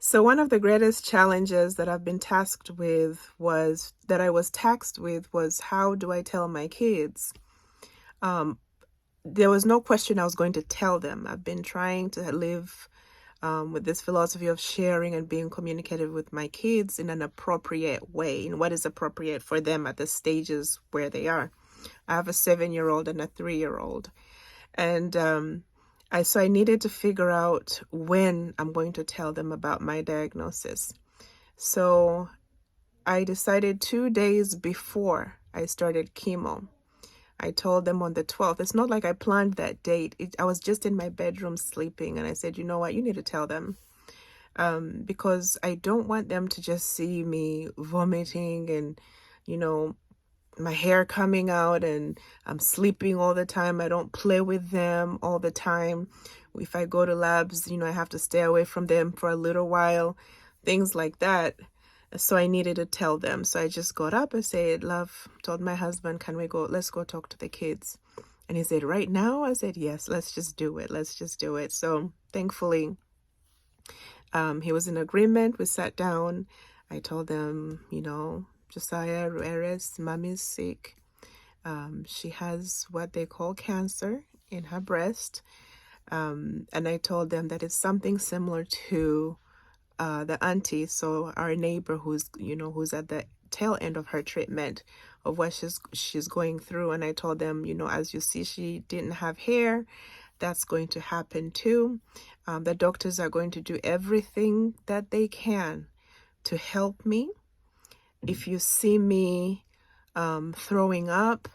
So one of the greatest challenges that I've been tasked with was how do I tell my kids? Um, there was no question I was going to tell them. I've been trying to live with this philosophy of sharing and being communicative with my kids in an appropriate way, in what is appropriate for them at the stages where they are. I have a 7-year-old and a 3-year-old. And I needed to figure out when I'm going to tell them about my diagnosis. So I decided 2 days before I started chemo. I told them on the 12th. It's not like I planned that date. I was just in my bedroom sleeping, and I said, you know what, you need to tell them. Because I don't want them to just see me vomiting and, you know, my hair coming out and I'm sleeping all the time. I don't play with them all the time. If I go to labs, I have to stay away from them for a little while, things like that. So I needed to tell them. So I just got up and said, love, told my husband, let's go talk to the kids. And he said, right now? I said, yes, let's just do it. Let's just do it. So thankfully, he was in agreement. We sat down. I told them, Josiah Rueres, mommy's sick. She has what they call cancer in her breast. And I told them that it's something similar to the auntie, so our neighbor who's at the tail end of her treatment of what she's going through. And I told them, as you see, she didn't have hair. That's going to happen too. The doctors are going to do everything that they can to help me. If you see me throwing up,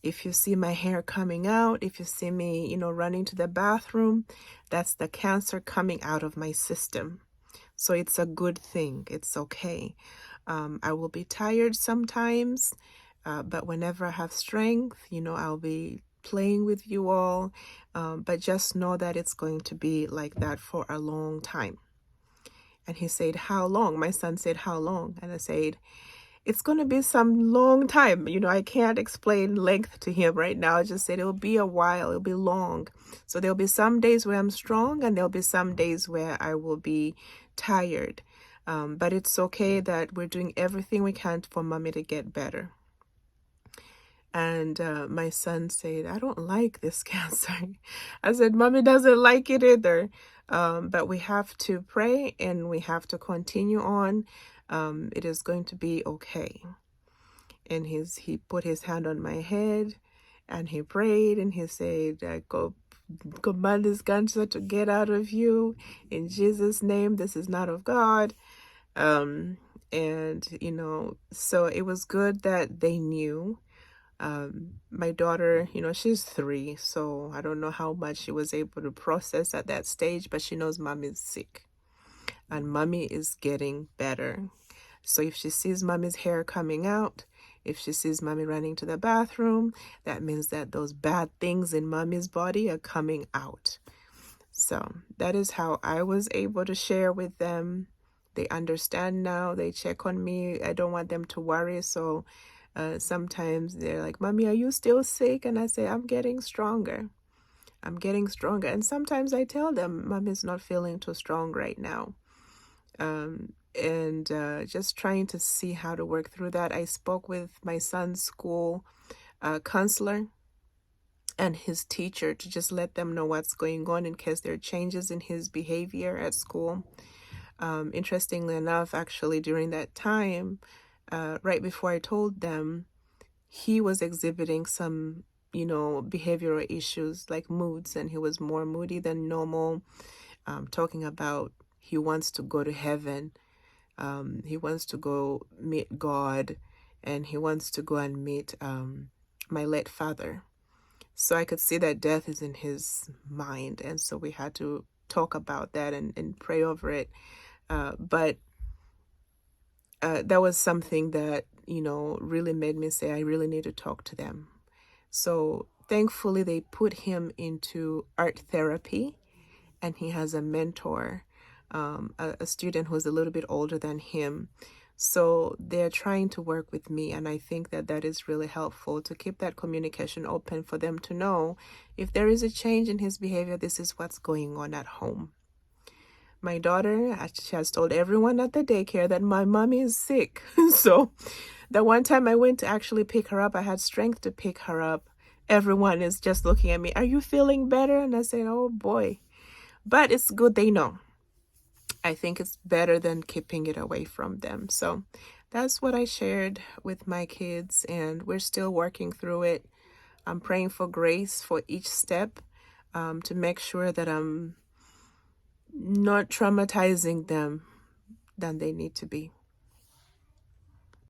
if you see my hair coming out, if you see me, running to the bathroom, that's the cancer coming out of my system. So it's a good thing. It's okay. I will be tired sometimes, but whenever I have strength, I'll be playing with you all. But just know that it's going to be like that for a long time. And he said, how long? My son said, how long? And I said, it's going to be some long time. I can't explain length to him right now. I just said it'll be a while. It'll be long. So there'll be some days where I'm strong and there'll be some days where I will be tired. But it's okay that we're doing everything we can for mommy to get better. And my son said, I don't like this cancer. I said, mommy doesn't like it either. But we have to pray and we have to continue on. It is going to be okay. And he put his hand on my head and he prayed and he said, go command this cancer to get out of you in Jesus' name. This is not of God. And so it was good that they knew. My daughter, she's 3, so I don't know how much she was able to process at that stage, but she knows mommy's sick and mommy is getting better. So if she sees mommy's hair coming out, if she sees mommy running to the bathroom, that means that those bad things in mommy's body are coming out. So that is how I was able to share with them. They understand now. They check on me. I don't want them to worry. So sometimes they're like, Mommy, are you still sick? And I say, I'm getting stronger. I'm getting stronger. And sometimes I tell them, Mommy's not feeling too strong right now. And just trying to see how to work through that. I spoke with my son's school counselor and his teacher to just let them know what's going on in case there are changes in his behavior at school. Interestingly enough, actually, during that time, right before I told them, he was exhibiting some, behavioral issues like moods, and he was more moody than normal, talking about he wants to go to heaven. He wants to go meet God, and he wants to go and meet my late father. So I could see that death is in his mind, and so we had to talk about that and pray over it. But that was something that, really made me say, I really need to talk to them. So thankfully, they put him into art therapy, and he has a mentor, a student who's a little bit older than him. So they're trying to work with me, and I think that that is really helpful to keep that communication open for them to know if there is a change in his behavior, this is what's going on at home. My daughter, she has told everyone at the daycare that my mommy is sick. So the one time I went to actually pick her up, I had strength to pick her up. Everyone is just looking at me, "Are you feeling better?" And I said, "Oh boy." But it's good they know. I think it's better than keeping it away from them. So that's what I shared with my kids, and we're still working through it. I'm praying for grace for each step, to make sure that I'm not traumatizing them than they need to be.